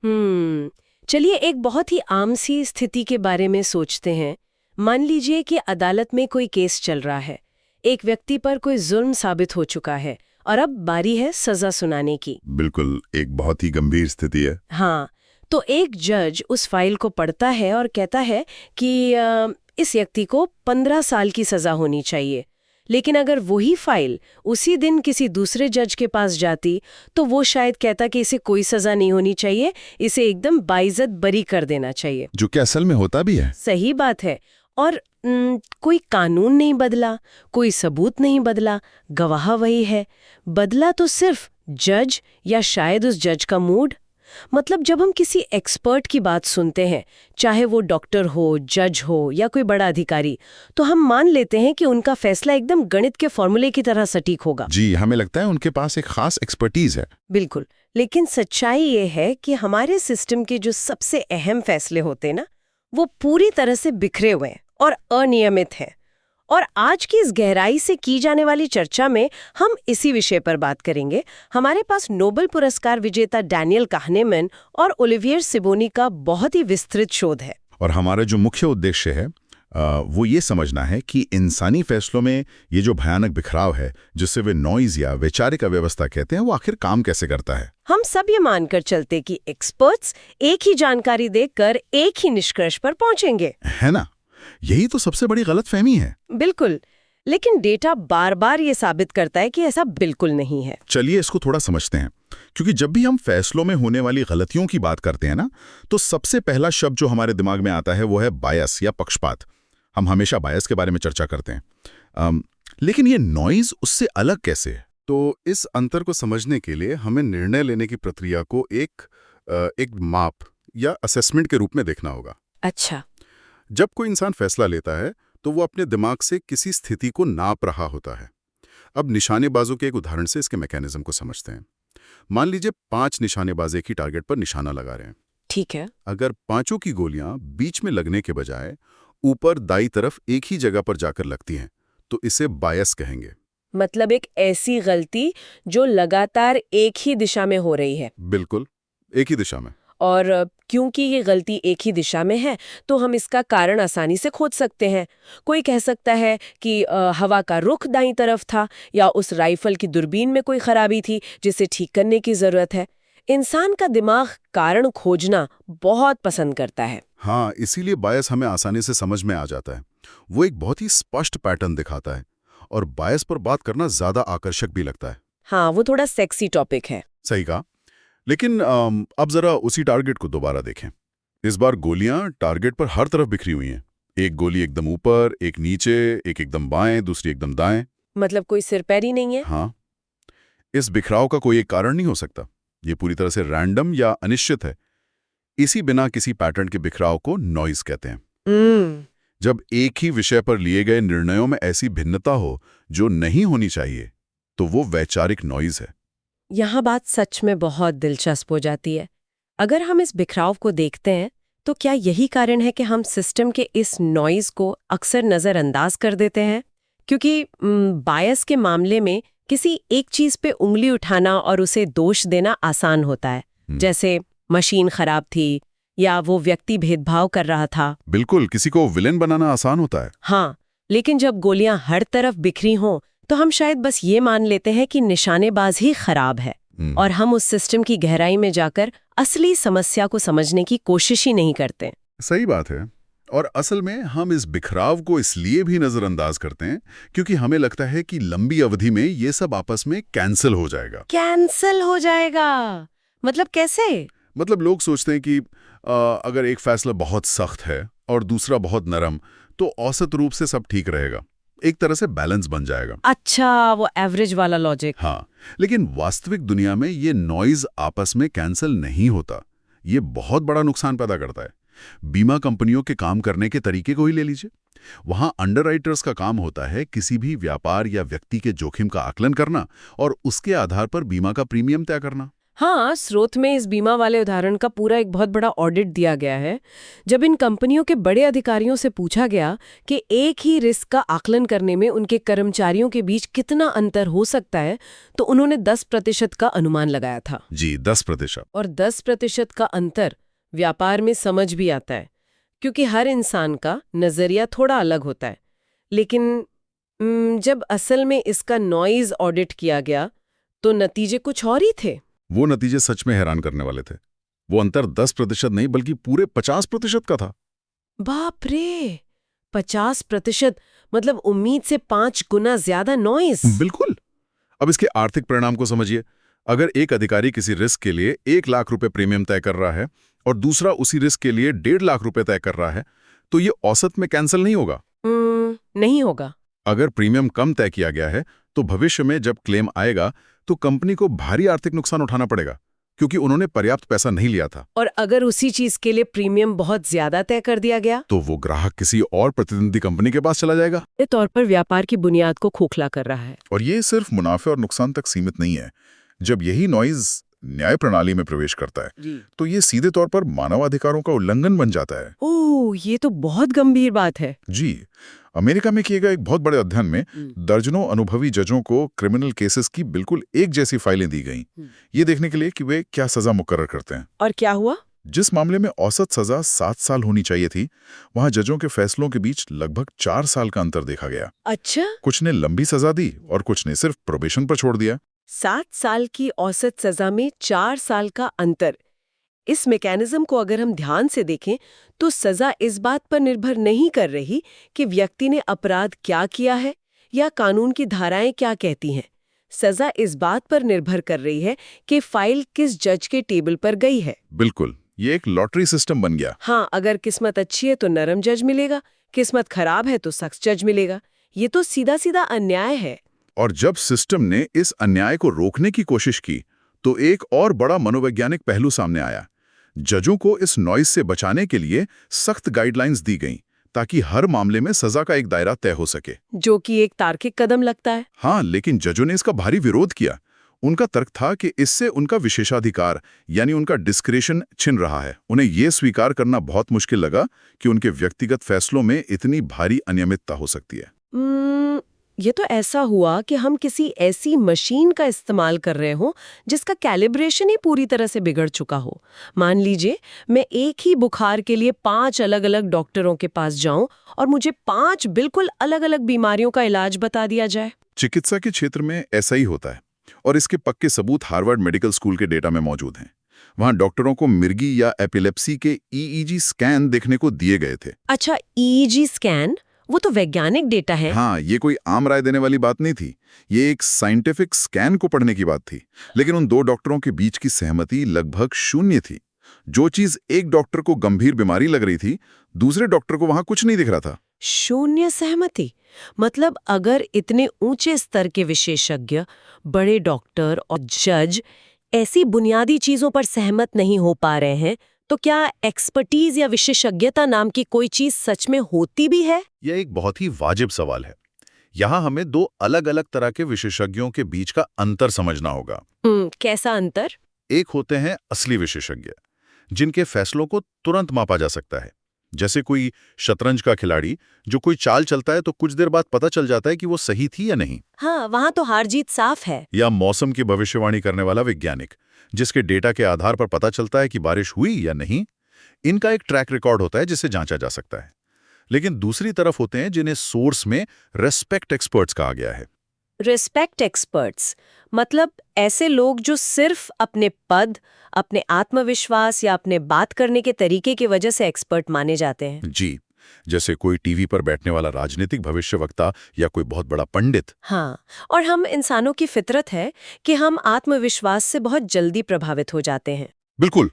चलिए एक बहुत ही आम सी स्थिति के बारे में सोचते हैं। मान लीजिए कि अदालत में कोई केस चल रहा है। एक व्यक्ति पर कोई जुल्म साबित हो चुका है और अब बारी है सजा सुनाने की। बिल्कुल, एक बहुत ही गंभीर स्थिति है। हाँ, तो एक जज उस फाइल को पढ़ता है और कहता है कि इस व्यक्ति को 15 साल की सजा होनी चाहिए। लेकिन अगर वही फाइल उसी दिन किसी दूसरे जज के पास जाती तो वो शायद कहता कि इसे कोई सजा नहीं होनी चाहिए, इसे एकदम बाइज्जत बरी कर देना चाहिए। जो कि असल में होता भी है। सही बात है। और कोई कानून नहीं बदला, कोई सबूत नहीं बदला, गवाह वही है। बदला तो सिर्फ जज या शायद उस जज का मूड। मतलब जब हम किसी एक्सपर्ट की बात सुनते हैं, चाहे वो डॉक्टर हो, जज हो या कोई बड़ा अधिकारी, तो हम मान लेते हैं कि उनका फैसला एकदम गणित के फॉर्मूले की तरह सटीक होगा। जी, हमें लगता है उनके पास एक खास एक्सपर्टीज है। बिल्कुल, लेकिन सच्चाई ये है कि हमारे सिस्टम के जो सबसे अहम फैसले होते हैं ना, वो पूरी तरह से बिखरे हुए हैं और अनियमित हैं। और आज की इस गहराई से की जाने वाली चर्चा में हम इसी विषय पर बात करेंगे। हमारे पास नोबेल पुरस्कार विजेता डैनियल काहनेमैन और ओलिवियर सिबोनी का बहुत ही विस्तृत शोध है। और हमारा जो मुख्य उद्देश्य है वो ये समझना है कि इंसानी फैसलों में ये जो भयानक बिखराव है, जिससे वे नॉइज या वैचारिक अव्यवस्था कहते हैं, वो आखिर काम कैसे करता है। हम सब ये मानकर चलते कि एक्सपर्ट्स एक ही जानकारी देकर एक ही निष्कर्ष पर पहुंचेंगे, है ना? यही तो सबसे बड़ी गलतफहमी है। बिल्कुल, लेकिन डेटा बार बार ये साबित करता है कि ऐसा बिल्कुल नहीं है। चलिए इसको थोड़ा समझते हैं, क्योंकि जब भी हम फैसलों में होने वाली गलतियों की बात करते हैं ना, तो सबसे पहला शब्द जो हमारे दिमाग में आता है वो है बायस या पक्षपात। हम हमेशा बायस के बारे में चर्चा करते हैं, लेकिन ये नॉइज उससे अलग कैसे है? तो इस अंतर को समझने के लिए हमें निर्णय लेने की प्रक्रिया को एक माप या असेसमेंट के रूप में देखना होगा। अच्छा। जब कोई इंसान फैसला लेता है तो वो अपने दिमाग से किसी स्थिति को नाप रहा होता है। अब निशानेबाजों के एक उदाहरण से इसके मैकेनिज्म को समझते हैं। मान लीजिए 5 निशानेबाज एक ही टारगेट पर निशाना लगा रहे हैं। ठीक है। अगर पांचों की गोलियां बीच में लगने के बजाय ऊपर दाईं तरफ एक ही जगह पर जाकर लगती हैं, तो इसे बायस कहेंगे। मतलब एक ऐसी गलती जो लगातार एक ही दिशा में हो रही है। बिल्कुल, एक ही दिशा में। और क्योंकि ये गलती एक ही दिशा में है तो हम इसका कारण आसानी से खोज सकते हैं। कोई कह सकता है कि हवा का रुख दाईं तरफ था, या उस राइफल की दूरबीन में कोई खराबी थी जिसे ठीक करने की जरूरत है। इंसान का दिमाग कारण खोजना बहुत पसंद करता है। हाँ, इसीलिए बायस हमें आसानी से समझ में आ जाता है। वो एक बहुत ही स्पष्ट पैटर्न दिखाता है और बायस पर बात करना ज्यादा आकर्षक भी लगता है। हाँ, वो थोड़ा सेक्सी टॉपिक है। सही कहा। लेकिन अब जरा उसी टारगेट को दोबारा देखें। इस बार गोलियां टारगेट पर हर तरफ बिखरी हुई हैं। एक गोली एकदम ऊपर, एक नीचे, एक एकदम बाएं, दूसरी एकदम दाएं। मतलब कोई सिरपैर ही नहीं है। हाँ, इस बिखराव का कोई एक कारण नहीं हो सकता। ये पूरी तरह से रैंडम या अनिश्चित है। इसी बिना किसी पैटर्न के बिखराव को नॉइज कहते हैं। जब एक ही विषय पर लिए गए निर्णयों में ऐसी भिन्नता हो जो नहीं होनी चाहिए, तो वो वैचारिक नॉइज है। यहाँ बात सच में बहुत दिलचस्प हो जाती है। अगर हम इस बिखराव को देखते हैं तो क्या यही कारण है कि हम सिस्टम के इस नॉइज को अक्सर नज़रअंदाज कर देते हैं? क्योंकि बायस के मामले में किसी एक चीज पे उंगली उठाना और उसे दोष देना आसान होता है, जैसे मशीन खराब थी या वो व्यक्ति भेदभाव कर रहा था। बिल्कुल, किसी को विलेन बनाना आसान होता है। हाँ, लेकिन जब गोलियां हर तरफ बिखरी हों तो हम शायद बस ये मान लेते हैं कि निशानेबाज ही खराब है, और हम उस सिस्टम की गहराई में जाकर असली समस्या को समझने की कोशिश ही नहीं करते। सही बात है। और असल में हम इस बिखराव को इसलिए भी नजरअंदाज करते हैं क्योंकि हमें लगता है कि लंबी अवधि में ये सब आपस में कैंसिल हो जाएगा। कैंसिल हो जाएगा? मतलब कैसे? मतलब लोग सोचते हैं कि अगर एक फैसला बहुत सख्त है और दूसरा बहुत नरम, तो औसत रूप से सब ठीक रहेगा, एक तरह से बैलेंस बन जाएगा। अच्छा, वो एवरेज वाला लॉजिक। हाँ, लेकिन वास्तविक दुनिया में ये नॉइज आपस में कैंसिल नहीं होता। ये बहुत बड़ा नुकसान पैदा करता है। बीमा कंपनियों के काम करने के तरीके को ही ले लीजिए। वहां अंडरराइटर्स का काम होता है किसी भी व्यापार या व्यक्ति के जोखिम का आकलन करना और उसके आधार पर बीमा का प्रीमियम तय करना। हाँ, स्रोत में इस बीमा वाले उदाहरण का पूरा एक बहुत बड़ा ऑडिट दिया गया है। जब इन कंपनियों के बड़े अधिकारियों से पूछा गया कि एक ही रिस्क का आकलन करने में उनके कर्मचारियों के बीच कितना अंतर हो सकता है, तो उन्होंने 10% का अनुमान लगाया था। जी, 10%। और 10% का अंतर व्यापार में समझ भी आता है, क्योंकि हर इंसान का नजरिया थोड़ा अलग होता है। लेकिन जब असल में इसका नॉइज ऑडिट किया गया तो नतीजे कुछ और ही थे। वो नतीजे सच में हैरान करने वाले थे। वो अंतर 10% नहीं बल्कि पूरे 50% का था। बाप रे, 50%! मतलब उम्मीद से 5 गुना ज्यादा नॉइज। बिल्कुल। अब इसके आर्थिक परिणाम को समझिए। अगर एक अधिकारी किसी रिस्क के लिए 1 लाख रुपए प्रीमियम तय कर रहा है और दूसरा उसी रिस्क के लिए 1.5 लाख रुपए तय कर रहा है, तो ये औसत में कैंसिल नहीं होगा। नहीं होगा। अगर प्रीमियम कम तय किया गया है तो भविष्य में जब क्लेम आएगा तो कंपनी को भारी आर्थिक नुकसान उठाना पड़ेगा, क्योंकि उन्होंने पर्याप्त पैसा नहीं लिया था। और अगर उसी चीज के लिए प्रीमियम बहुत ज्यादा तय कर दिया गया तो वो ग्राहक किसी और प्रतिद्वंदी कंपनी के पास चला जाएगा। ये तौर पर व्यापार की बुनियाद को खोखला कर रहा है। और ये सिर्फ मुनाफे और नुकसान तक सीमित नहीं है। जब यही नॉइज न्याय प्रणाली में प्रवेश करता है तो ये सीधे तौर पर मानवाधिकारों का उल्लंघन बन जाता है। ओह, ये तो बहुत गंभीर बात है। जी, अमेरिका में किए गए एक बहुत बड़े अध्ययन में दर्जनों अनुभवी जजों को क्रिमिनल केसेस की बिल्कुल एक जैसी फाइलें दी गईं, ये देखने के लिए कि वे क्या सजा मुकर्रर करते हैं। और क्या हुआ? जिस मामले में औसत सजा 7 साल होनी चाहिए थी, वहां जजों के फैसलों के बीच लगभग 4 साल का अंतर देखा गया। अच्छा, कुछ ने लंबी सजा दी और कुछ ने सिर्फ प्रोबेशन पर छोड़ दिया। 7 साल की औसत सजा में 4 साल का अंतर। इस मैकेनिज्म को अगर हम ध्यान से देखें तो सजा इस बात पर निर्भर नहीं कर रही कि व्यक्ति ने अपराध क्या किया है या कानून की धाराएं क्या कहती हैं। सजा इस बात पर निर्भर कर रही है कि फाइल किस जज के टेबल पर गई है। बिल्कुल, ये एक लॉटरी सिस्टम बन गया। हाँ, अगर किस्मत अच्छी है तो नरम जज मिलेगा, किस्मत खराब है तो सख्त जज मिलेगा। ये तो सीधा सीधा अन्याय है। और जब सिस्टम ने इस अन्याय को रोकने की कोशिश की तो एक और बड़ा मनोवैज्ञानिक पहलू सामने आया। जजों को इस नॉइज से बचाने के लिए सख्त गाइडलाइंस दी गईं ताकि हर मामले में सजा का एक दायरा तय हो सके, जो कि एक तार्किक कदम लगता है। हाँ, लेकिन जजों ने इसका भारी विरोध किया। उनका तर्क था कि इससे उनका विशेषाधिकार यानी उनका डिस्क्रेशन छिन रहा है। उन्हें यह स्वीकार करना बहुत मुश्किल लगा कि उनके व्यक्तिगत फैसलों में इतनी भारी अनियमितता हो सकती है। ये तो ऐसा हुआ कि हम किसी ऐसी मशीन का इस्तेमाल कर रहे हो जिसका कैलिब्रेशन ही पूरी तरह से बिगड़ चुका हो। मान लीजिए मैं एक ही बुखार के लिए 5 अलग-अलग डॉक्टरों के पास जाऊं और मुझे 5 बिल्कुल अलग-अलग बीमारियों का इलाज बता दिया जाए। चिकित्सा के क्षेत्र में ऐसा ही होता है और इसके पक्के सबूत हार्वर्ड मेडिकल स्कूल के डेटा में मौजूद हैं। वहां डॉक्टरों को मिर्गी या एपिलेप्सी के ईईजी स्कैन देखने को दिए गए थे। अच्छा, ईईजी स्कैन, वो तो वैज्ञानिक डेटा है। हाँ, ये कोई आम राय देने वाली बात नहीं थी। ये एक साइंटिफिक स्कैन को पढ़ने की बात थी। लेकिन उन 2 डॉक्टरों के बीच की सहमति लगभग शून्य थी। जो चीज एक डॉक्टर को गंभीर बीमारी लग रही थी, दूसरे डॉक्टर को वहां कुछ नहीं दिख रहा था। शून्य सहमति? मतलब अगर इतने ऊंचे स्तर के विशेषज्ञ, बड़े डॉक्टर और जज ऐसी बुनियादी चीजों पर सहमत नहीं हो पा रहे हैं, तो क्या एक्सपर्टीज या विशेषज्ञता नाम की कोई चीज सच में होती भी है? यह एक बहुत ही वाजिब सवाल है। यहाँ हमें 2 अलग-अलग तरह के विशेषज्ञों के बीच का अंतर समझना होगा। कैसा अंतर? एक होते हैं असली विशेषज्ञ, जिनके फैसलों को तुरंत मापा जा सकता है। जैसे कोई शतरंज का खिलाड़ी जो कोई चाल चलता है तो कुछ देर बाद पता चल जाता है कि वो सही थी या नहीं। हाँ, वहां तो हार जीत साफ है। या मौसम की भविष्यवाणी करने वाला वैज्ञानिक, जिसके डेटा के आधार पर पता चलता है कि बारिश हुई या नहीं। इनका एक ट्रैक रिकॉर्ड होता है जिसे जांचा जा सकता है। लेकिन दूसरी तरफ होते हैं जिन्हें सोर्स में रेस्पेक्ट एक्सपर्ट्स कहा गया है। रिस्पेक्ट एक्सपर्ट्स मतलब ऐसे लोग जो सिर्फ अपने पद, अपने आत्मविश्वास या अपने बात करने के तरीके की वजह से एक्सपर्ट माने जाते हैं। जी, जैसे कोई टीवी पर बैठने वाला राजनीतिक भविष्यवक्ता या कोई बहुत बड़ा पंडित। हाँ, और हम इंसानों की फितरत है कि हम आत्मविश्वास से बहुत जल्दी प्रभावित हो जाते हैं। बिल्कुल।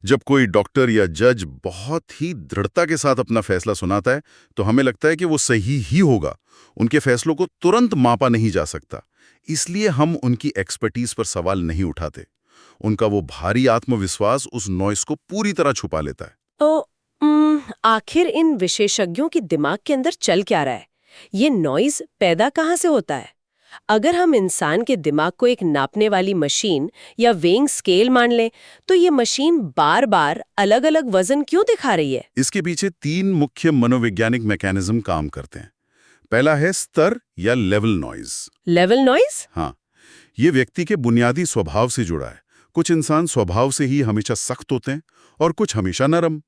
जब कोई डॉक्टर या जज बहुत ही दृढ़ता के साथ अपना फैसला सुनाता है तो हमें लगता है कि वो सही ही होगा। उनके फैसलों को तुरंत मापा नहीं जा सकता, इसलिए हम उनकी एक्सपर्टीज पर सवाल नहीं उठाते। उनका वो भारी आत्मविश्वास उस नॉइस को पूरी तरह छुपा लेता है। तो आखिर इन विशेषज्ञों के दिमाग के अंदर चल क्या रहा है? ये नॉइज पैदा कहाँ से होता है? अगर हम इंसान के दिमाग को एक नापने वाली मशीन या वेइंग स्केल मान लें, तो ये मशीन बार बार अलग अलग वजन क्यों दिखा रही है? इसके पीछे 3 मुख्य मनोवैज्ञानिक मैकेनिज्म काम करते हैं। पहला है स्तर या लेवल नॉइज। Level noise? हाँ, ये व्यक्ति के बुनियादी स्वभाव से जुड़ा है। कुछ इंसान स्वभाव से ही हमेशा सख्त होते हैं और कुछ हमेशा नरम।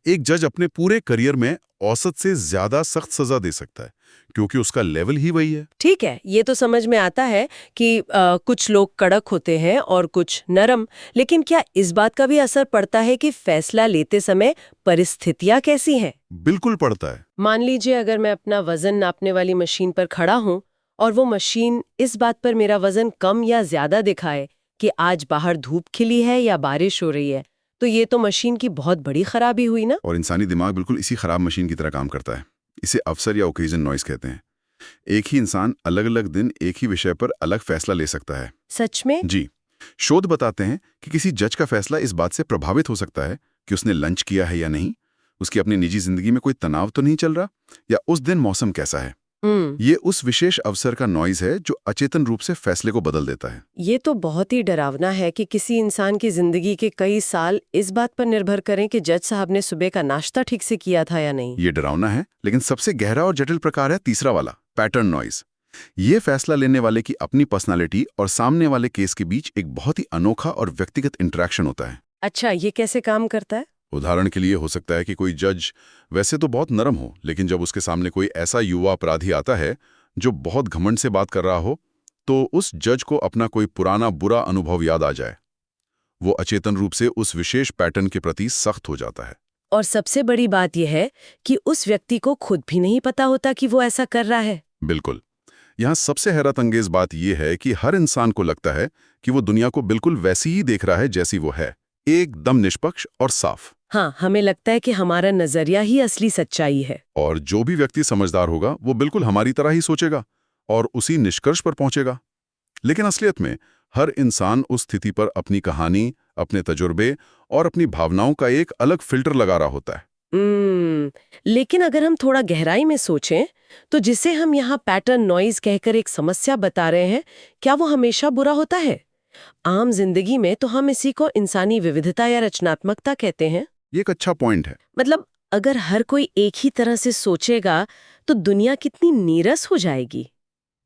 एक जज अपने पूरे करियर में औसत से ज्यादा सख्त सजा दे सकता है क्योंकि उसका लेवल ही वही है। ठीक है, ये तो समझ में आता है कि कुछ लोग कड़क होते हैं और कुछ नरम, लेकिन क्या इस बात का भी असर पड़ता है कि फैसला लेते समय परिस्थितियां कैसी हैं? बिल्कुल पड़ता है। मान लीजिए अगर मैं अपना वजन नापने वाली मशीन पर खड़ा हूं और वो मशीन इस बात पर मेरा वजन कम या ज्यादा दिखाए कि आज बाहर धूप खिली है या बारिश हो रही है, तो ये तो मशीन की बहुत बड़ी खराबी हुई ना। और इंसानी दिमाग बिल्कुल इसी खराब मशीन की तरह काम करता है। इसे अवसर या ओकेजन नॉइज कहते हैं। एक ही इंसान अलग अलग दिन एक ही विषय पर अलग फैसला ले सकता है। सच में? जी, शोध बताते हैं कि किसी जज का फैसला इस बात से प्रभावित हो सकता है कि उसने लंच किया है या नहीं, उसकी अपनी निजी जिंदगी में कोई तनाव तो नहीं चल रहा, या उस दिन मौसम कैसा है। ये उस विशेष अवसर का नॉइज है जो अचेतन रूप से फैसले को बदल देता है। ये तो बहुत ही डरावना है कि किसी इंसान की जिंदगी के कई साल इस बात पर निर्भर करें कि जज साहब ने सुबह का नाश्ता ठीक से किया था या नहीं। ये डरावना है, लेकिन सबसे गहरा और जटिल प्रकार है तीसरा वाला, पैटर्न नॉइज। ये फैसला लेने वाले की अपनी पर्सनालिटी और सामने वाले केस के बीच एक बहुत ही अनोखा और व्यक्तिगत इंटरेक्शन होता है। अच्छा, ये कैसे काम करता है? उदाहरण के लिए हो सकता है कि कोई जज वैसे तो बहुत नरम हो, लेकिन जब उसके सामने कोई ऐसा युवा अपराधी आता है जो बहुत घमंड से बात कर रहा हो, तो उस जज को अपना कोई पुराना बुरा अनुभव याद आ जाए। वो अचेतन रूप से उस विशेष पैटर्न के प्रति सख्त हो जाता है। और सबसे बड़ी बात यह है कि उस व्यक्ति को खुद भी नहीं पता होता कि वो ऐसा कर रहा है। बिल्कुल। यहाँ सबसे हैरत अंगेज बात यह है कि हर इंसान को लगता है कि वो दुनिया को बिल्कुल वैसी ही देख रहा है जैसी वो है, एकदम निष्पक्ष और साफ। हाँ, हमें लगता है कि हमारा नजरिया ही असली सच्चाई है। और जो भी व्यक्ति समझदार होगा वो बिल्कुल हमारी तरह ही सोचेगा और उसी निष्कर्ष पर पहुंचेगा। लेकिन असलियत में हर इंसान उस स्थिति पर अपनी कहानी, अपने तजुर्बे और अपनी भावनाओं का एक अलग फिल्टर लगा रहा होता है। लेकिन अगर हम थोड़ा गहराई में सोचें, तो जिसे हम यहाँ पैटर्न नॉइज कहकर एक समस्या बता रहे हैं, क्या वो हमेशा बुरा होता है? आम जिंदगी में तो हम इसी को इंसानी विविधता या रचनात्मकता कहते हैं। ये एक अच्छा पॉइंट है। मतलब अगर हर कोई एक ही तरह से सोचेगा तो दुनिया कितनी नीरस हो जाएगी।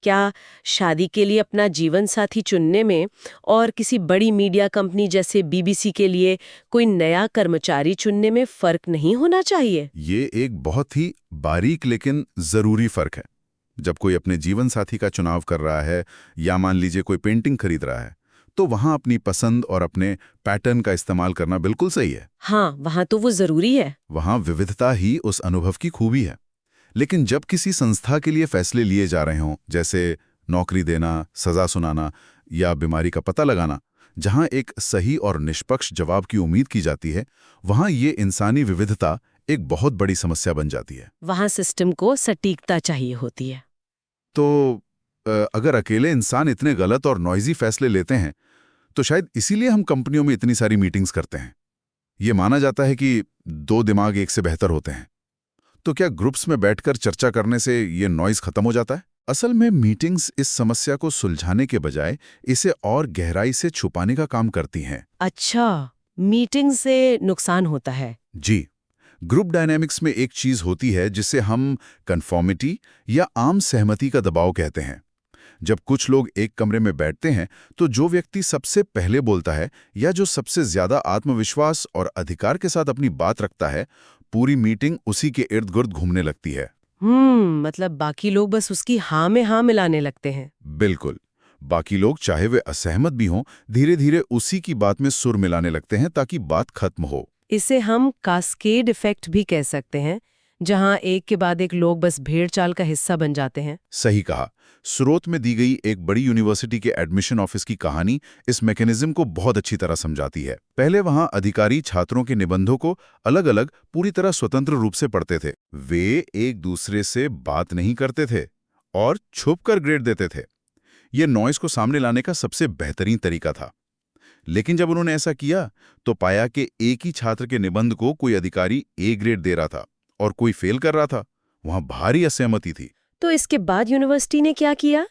क्या शादी के लिए अपना जीवन साथी चुनने में और किसी बड़ी मीडिया कंपनी जैसे बीबीसी के लिए कोई नया कर्मचारी चुनने में फर्क नहीं होना चाहिए? ये एक बहुत ही बारीक लेकिन जरूरी फर्क है। जब कोई अपने जीवन साथी का चुनाव कर रहा है या मान लीजिए कोई पेंटिंग खरीद रहा है, तो वहां अपनी पसंद और अपने पैटर्न का इस्तेमाल करना बिल्कुल सही है। हाँ, वहां तो वो जरूरी है। वहां विविधता ही उस अनुभव की खूबी है। लेकिन जब किसी संस्था के लिए फैसले लिए जा रहे हों, जैसे नौकरी देना, सजा सुनाना या बीमारी का पता लगाना, जहां एक सही और निष्पक्ष जवाब की उम्मीद की जाती है, वहां ये इंसानी विविधता एक बहुत बड़ी समस्या बन जाती है। वहां सिस्टम को सटीकता चाहिए होती है। तो अगर अकेले इंसान इतने गलत और नॉइजी फैसले लेते हैं, तो शायद इसीलिए हम कंपनियों में इतनी सारी मीटिंग्स करते हैं। ये माना जाता है कि 2 दिमाग एक से बेहतर होते हैं। तो क्या ग्रुप्स में बैठकर चर्चा करने से ये नॉइज खत्म हो जाता है? असल में मीटिंग्स इस समस्या को सुलझाने के बजाय इसे और गहराई से छुपाने का काम करती हैं। अच्छा, मीटिंग से नुकसान होता है? जी, ग्रुप डायनामिक्स में एक चीज होती है जिसे हम कन्फॉर्मिटी या आम सहमति का दबाव कहते हैं। जब कुछ लोग एक कमरे में बैठते हैं, तो जो व्यक्ति सबसे पहले बोलता है या जो सबसे ज्यादा आत्मविश्वास और अधिकार के साथ अपनी बात रखता है, पूरी मीटिंग उसी के इर्द गिर्द घूमने लगती है। मतलब बाकी लोग बस उसकी हाँ में हाँ मिलाने लगते हैं। बिल्कुल। बाकी लोग चाहे वे असहमत भी हों, धीरे धीरे उसी की बात में सुर मिलाने लगते हैं ताकि बात खत्म हो। इसे हम कास्केड इफेक्ट भी कह सकते हैं, जहां एक के बाद एक लोग बस भेड़ चाल का हिस्सा बन जाते हैं। सही कहा। स्रोत में दी गई एक बड़ी यूनिवर्सिटी के एडमिशन ऑफिस की कहानी इस मैकेनिज्म को बहुत अच्छी तरह समझाती है। पहले वहां अधिकारी छात्रों के निबंधों को अलग अलग पूरी तरह स्वतंत्र रूप से पढ़ते थे। वे एक दूसरे से बात नहीं करते थे और छुप कर ग्रेड देते थे। ये नॉइज को सामने लाने का सबसे बेहतरीन तरीका था। लेकिन जब उन्होंने ऐसा किया तो पाया कि एक ही छात्र के निबंध को कोई अधिकारी ए ग्रेड दे रहा था और कोई फेल कर रहा था। वहां भारी असहमति थी। तो इसके बाद यूनिवर्सिटी ने क्या किया?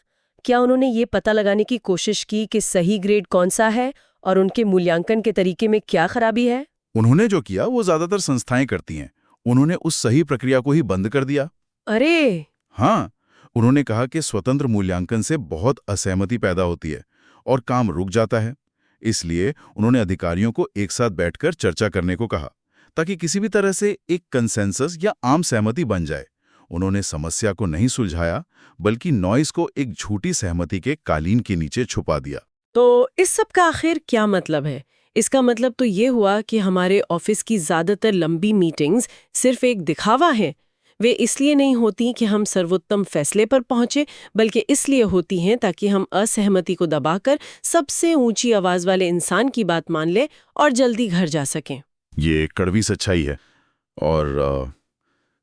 क्या उन्होंने ये पता लगाने की कोशिश की कि सही ग्रेड कौन सा है और उनके मूल्यांकन के तरीके में क्या खराबी है? उन्होंने जो किया वो ज्यादातर संस्थाएं करती हैं। उन्होंने उस सही प्रक्रिया को ही बंद कर दिया। अरे! हाँ, उन्होंने कहा कि स्वतंत्र मूल्यांकन से बहुत असहमति पैदा होती है और काम रुक जाता है। इसलिए उन्होंने अधिकारियों को एक साथ बैठकर चर्चा करने को कहा, ताकि किसी भी तरह से एक कंसेंसस या आम सहमति बन जाए। उन्होंने समस्या को नहीं सुलझाया, बल्कि नॉइज को एक झूठी सहमति के कालीन के नीचे छुपा दिया। तो इस सब का आखिर क्या मतलब है? इसका मतलब तो ये हुआ कि हमारे ऑफिस की ज्यादातर लंबी मीटिंग्स सिर्फ एक दिखावा है। वे इसलिए नहीं होती कि हम सर्वोत्तम फैसले पर पहुंचे, बल्कि इसलिए होती हैं ताकि हम असहमति को दबाकर सबसे ऊंची आवाज वाले इंसान की बात मान लें और जल्दी घर जा सकें। ये कड़वी सच्चाई है। और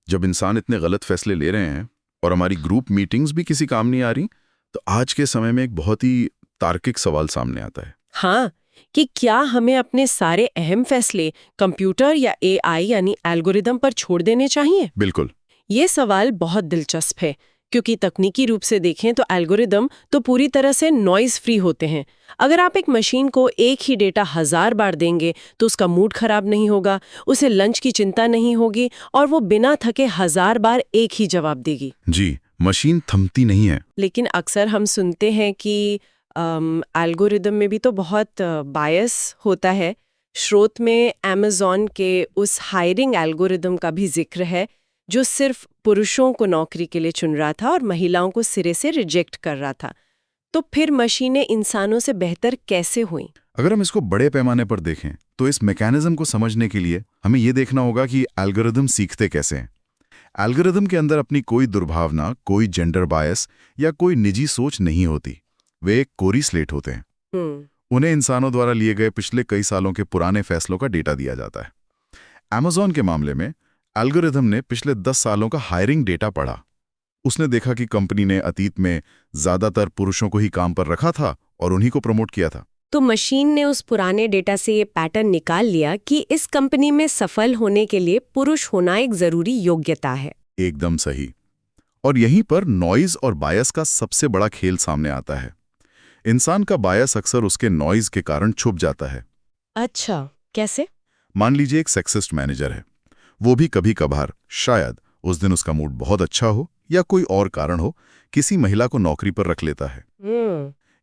जब इंसान इतने गलत फैसले ले रहे हैं और हमारी ग्रुप मीटिंग्स भी किसी काम नहीं आ रही, तो आज के समय में एक बहुत ही तार्किक सवाल सामने आता है। हाँ, कि क्या हमें अपने सारे अहम फैसले कंप्यूटर या एआई यानी एल्गोरिदम पर छोड़ देने चाहिए? बिल्कुल। ये सवाल बहुत दिलचस्प है, क्योंकि तकनीकी रूप से देखें तो एल्गोरिदम तो पूरी तरह से नॉइज फ्री होते हैं। अगर आप एक मशीन को एक ही डेटा 1000 बार देंगे तो उसका मूड खराब नहीं होगा, उसे लंच की चिंता नहीं होगी और वो बिना थके 1000 बार एक ही जवाब देगी। जी, मशीन थमती नहीं है। लेकिन अक्सर हम सुनते हैं कि एल्गोरिदम में भी तो बहुत बायस होता है। स्रोत में अमेज़न के उस हायरिंग एल्गोरिदम का भी जिक्र है, जो सिर्फ पुरुषों को नौकरी के लिए चुन रहा था और महिलाओं को सिरे से रिजेक्ट कर रहा था। तो फिर मशीनें इंसानों से बेहतर कैसे हुईं? अगर हम इसको बड़े पैमाने पर देखें, तो इस मैकेनिज्म को समझने के लिए हमें ये देखना होगा कि एल्गोरिदम सीखते कैसे हैं। एल्गोरिदम के अंदर अपनी कोई दुर्भावना, कोई जेंडर बायस या कोई निजी सोच नहीं होती। वे एक कोरी स्लेट होते हैं। उन्हें इंसानों द्वारा लिए गए पिछले कई सालों के पुराने फैसलों का डेटा दिया जाता है। अमेज़न के मामले में एल्गोरिदम ने पिछले 10 सालों का हायरिंग डेटा पढ़ा। उसने देखा कि कंपनी ने अतीत में ज्यादातर पुरुषों को ही काम पर रखा था और उन्हीं को प्रमोट किया था। तो मशीन ने उस पुराने डेटा से ये पैटर्न निकाल लिया कि इस कंपनी में सफल होने के लिए पुरुष होना एक जरूरी योग्यता है। एकदम सही। और यहीं पर नॉइज और बायस का सबसे बड़ा खेल सामने आता है। इंसान का बायस अक्सर उसके नॉइज के कारण छुप जाता है। अच्छा, कैसे? मान लीजिए एक सेक्सिस्ट मैनेजर है। वो भी कभी कभार, शायद उस दिन उसका मूड बहुत अच्छा हो या कोई और कारण हो, किसी महिला को नौकरी पर रख लेता है।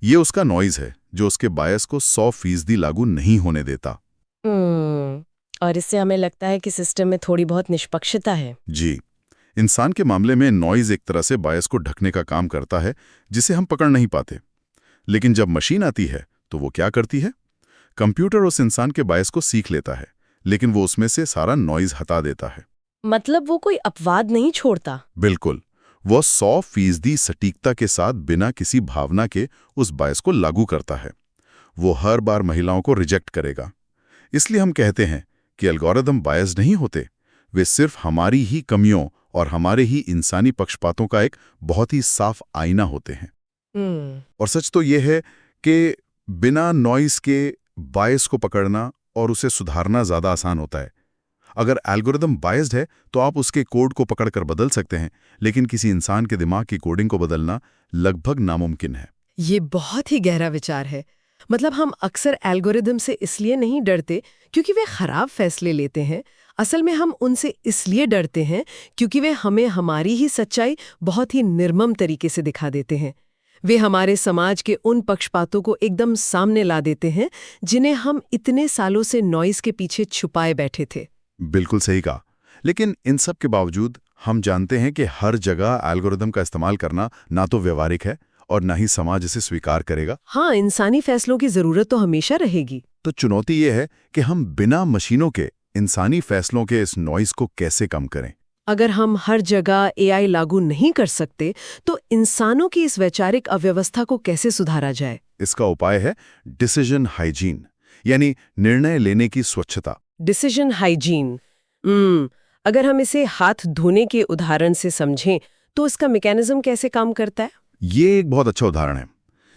ये उसका नॉइज है जो उसके बायस को 100% लागू नहीं होने देता। और इससे हमें लगता है कि सिस्टम में थोड़ी बहुत निष्पक्षता है। जी, इंसान के मामले में नॉइज एक तरह से बायस को ढकने का काम करता है, जिसे हम पकड़ नहीं पाते। लेकिन जब मशीन आती है तो वो क्या करती है? कंप्यूटर उस इंसान के बायस को सीख लेता है, लेकिन वो उसमें से सारा नॉइज हटा देता है। मतलब वो कोई अपवाद नहीं छोड़ता? बिल्कुल। वो 100% सटीकता के साथ बिना किसी भावना के उस बायस को लागू करता है। वो हर बार महिलाओं को रिजेक्ट करेगा। इसलिए हम कहते हैं कि एल्गोरिदम बायस नहीं होते, वे सिर्फ हमारी ही कमियों और हमारे ही इंसानी पक्षपातों का एक बहुत ही साफ आईना होते हैं। और सच तो ये है कि बिना नॉइस के बायस को पकड़ना और उसे सुधारना ज्यादा आसान होता है। अगर एल्गोरिदम बायस्ड है तो आप उसके कोड को पकड़कर बदल सकते हैं, लेकिन किसी इंसान के दिमाग की कोडिंग को बदलना लगभग नामुमकिन है। ये बहुत ही गहरा विचार है। मतलब हम अक्सर एल्गोरिदम से इसलिए नहीं डरते क्योंकि वे खराब फैसले लेते हैं। असल में हम उनसे इसलिए डरते हैं क्योंकि वे हमें हमारी ही सच्चाई बहुत ही निर्मम तरीके से दिखा देते हैं। वे हमारे समाज के उन पक्षपातों को एकदम सामने ला देते हैं जिन्हें हम इतने सालों से नॉइज के पीछे छुपाए बैठे थे। बिल्कुल सही कहा। लेकिन इन सब के बावजूद हम जानते हैं कि हर जगह एल्गोरिदम का इस्तेमाल करना ना तो व्यवहारिक है और ना ही समाज इसे स्वीकार करेगा। हाँ, इंसानी फैसलों की जरूरत तो हमेशा रहेगी। तो चुनौती ये है कि हम बिना मशीनों के इंसानी फैसलों के इस नॉइज को कैसे कम करें। अगर हम हर जगह एआई लागू नहीं कर सकते तो इंसानों की इस वैचारिक अव्यवस्था को कैसे सुधारा जाए? इसका उपाय है डिसीजन हाइजीन, यानी निर्णय लेने की स्वच्छता। Decision hygiene. अगर हम इसे हाथ धोने के उदाहरण से समझें तो इसका मैकेनिज्म कैसे काम करता है? ये एक बहुत अच्छा उदाहरण है।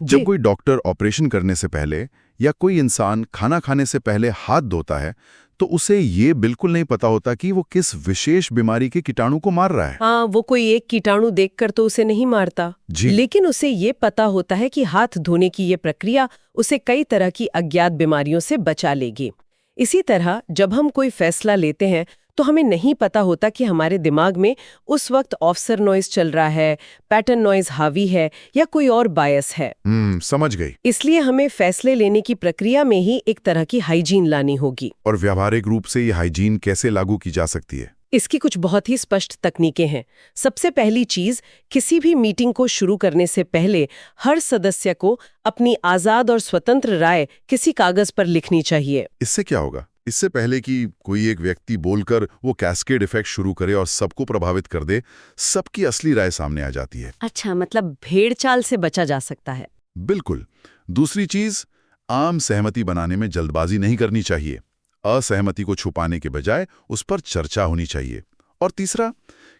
जब कोई डॉक्टर ऑपरेशन करने से पहले या कोई इंसान खाना खाने से पहले हाथ धोता है तो उसे ये बिल्कुल नहीं पता होता कि वो किस विशेष बीमारी के कीटाणु को मार रहा है। हाँ, वो कोई एक कीटाणु देखकर तो उसे नहीं मारता, जी। लेकिन उसे ये पता होता है कि हाथ धोने की ये प्रक्रिया उसे कई तरह की अज्ञात बीमारियों से बचा लेगी। इसी तरह जब हम कोई फैसला लेते हैं तो हमें नहीं पता होता कि हमारे दिमाग में उस वक्त ऑफसर नॉइज चल रहा है, पैटर्न नॉइज हावी है या कोई और बायस है। समझ गई। इसलिए हमें फैसले लेने की प्रक्रिया में ही एक तरह की हाइजीन लानी होगी। और व्यावहारिक रूप से ये हाइजीन कैसे लागू की जा सकती है? इसकी कुछ बहुत ही स्पष्ट तकनीकें हैं। सबसे पहली चीज, किसी भी मीटिंग को शुरू करने से पहले हर सदस्य को अपनी आजाद और स्वतंत्र राय किसी कागज पर लिखनी चाहिए। इससे क्या होगा? इससे पहले कि कोई एक व्यक्ति बोलकर वो कैस्केड इफेक्ट शुरू करे और सबको प्रभावित कर दे, सबकी असली राय सामने आ जाती है। अच्छा, मतलब भेड़ चाल से बचा जा सकता है। बिल्कुल। दूसरी चीज, आम सहमति बनाने में जल्दबाजी नहीं करनी चाहिए। असहमति को छुपाने के बजाय उस पर चर्चा होनी चाहिए। और तीसरा,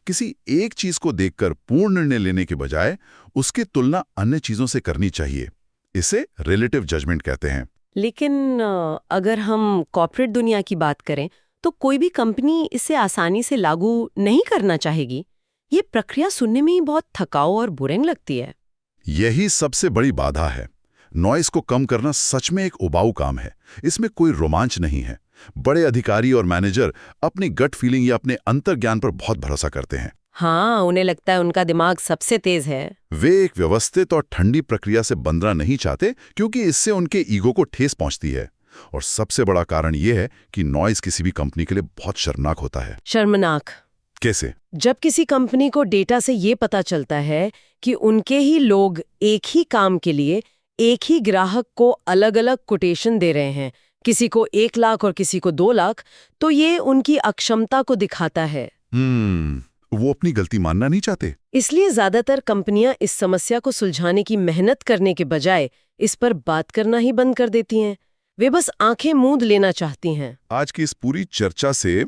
किसी एक चीज को देखकर पूर्ण निर्णय लेने के बजाय उसकी तुलना अन्य चीजों से करनी चाहिए। इसे रिलेटिव जजमेंट कहते हैं। लेकिन अगर हम कॉर्पोरेट दुनिया की बात करें तो कोई भी कंपनी इसे आसानी से लागू नहीं करना चाहेगी। ये प्रक्रिया सुनने में ही बहुत थकाऊ और बोरिंग लगती है। यही सबसे बड़ी बाधा है। नॉइस को कम करना सच में एक उबाऊ काम है। इसमें कोई रोमांच नहीं है। बड़े अधिकारी और मैनेजर अपनी गट फीलिंग या अपने अंतर्ज्ञान पर बहुत भरोसा करते हैं। हाँ, उन्हें लगता है उनका दिमाग सबसे तेज है। वे एक व्यवस्थित और ठंडी प्रक्रिया से बंधना नहीं चाहते, क्योंकि इससे उनके ईगो को ठेस पहुंचती है। और सबसे बड़ा कारण यह है कि नॉइस किसी भी कंपनी के लिए बहुत शर्मनाक होता है। शर्मनाक कैसे? जब किसी कंपनी को डेटा से ये पता चलता है कि उनके ही लोग एक ही काम के लिए एक ही ग्राहक को अलग अलग कोटेशन दे रहे हैं, किसी को 1 लाख और किसी को 2 लाख, तो ये उनकी अक्षमता को दिखाता है। वो अपनी गलती मानना नहीं चाहते। इसलिए ज्यादातर कंपनियां इस समस्या को सुलझाने की मेहनत करने के बजाय इस पर बात करना ही बंद कर देती हैं। वे बस आंखें मूंद लेना चाहती हैं। आज की इस पूरी चर्चा से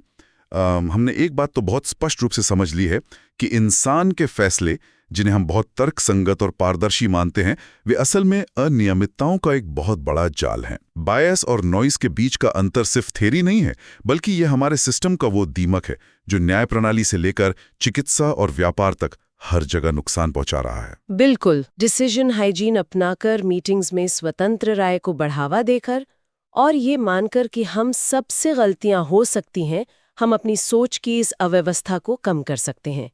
हमने एक बात तो बहुत स्पष्ट रूप से समझ ली है कि इंसान के फैसले, जिन्हें हम बहुत तर्कसंगत और पारदर्शी मानते हैं, वे असल में अनियमितताओं का एक बहुत बड़ा जाल है। बायस और नॉइस के बीच का अंतर सिर्फ थ्योरी नहीं है, बल्कि यह हमारे सिस्टम का वो दीमक है जो न्याय प्रणाली से लेकर चिकित्सा और व्यापार तक हर जगह नुकसान पहुंचा रहा है। बिल्कुल। डिसीजन हाइजीन अपनाकर, मीटिंग्स में स्वतंत्र राय को बढ़ावा देकर और ये मानकर कि हम सबसे गलतियां हो सकती हैं, हम अपनी सोच की इस अव्यवस्था को कम कर सकते हैं।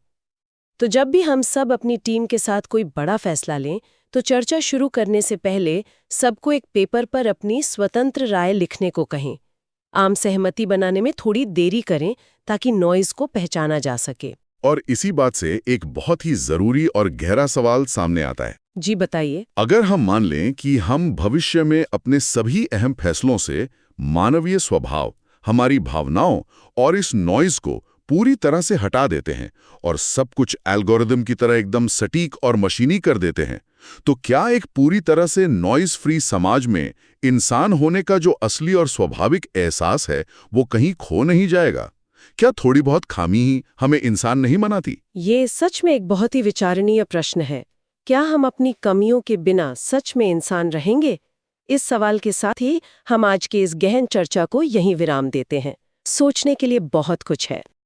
तो जब भी हम सब अपनी टीम के साथ कोई बड़ा फैसला लें, तो चर्चा शुरू करने से पहले सबको एक पेपर पर अपनी स्वतंत्र राय लिखने को कहें। आम सहमति बनाने में थोड़ी देरी करें ताकि नॉइज को पहचाना जा सके। और इसी बात से एक बहुत ही जरूरी और गहरा सवाल सामने आता है। जी बताइए। अगर हम मान लें कि हम भविष्य में अपने सभी अहम फैसलों से मानवीय स्वभाव, हमारी भावनाओं और इस नॉइज को पूरी तरह से हटा देते हैं और सब कुछ एल्गोरिदम की तरह एकदम सटीक और मशीनी कर देते हैं, तो क्या एक पूरी तरह से नॉइज फ्री समाज में इंसान होने का जो असली और स्वाभाविक एहसास है, वो कहीं खो नहीं जाएगा? क्या थोड़ी बहुत खामी ही हमें इंसान नहीं बनाती? ये सच में एक बहुत ही विचारणीय प्रश्न है। क्या हम अपनी कमियों के बिना सच में इंसान रहेंगे? इस सवाल के साथ ही हम आज की इस गहन चर्चा को यहीं विराम देते हैं। सोचने के लिए बहुत कुछ है।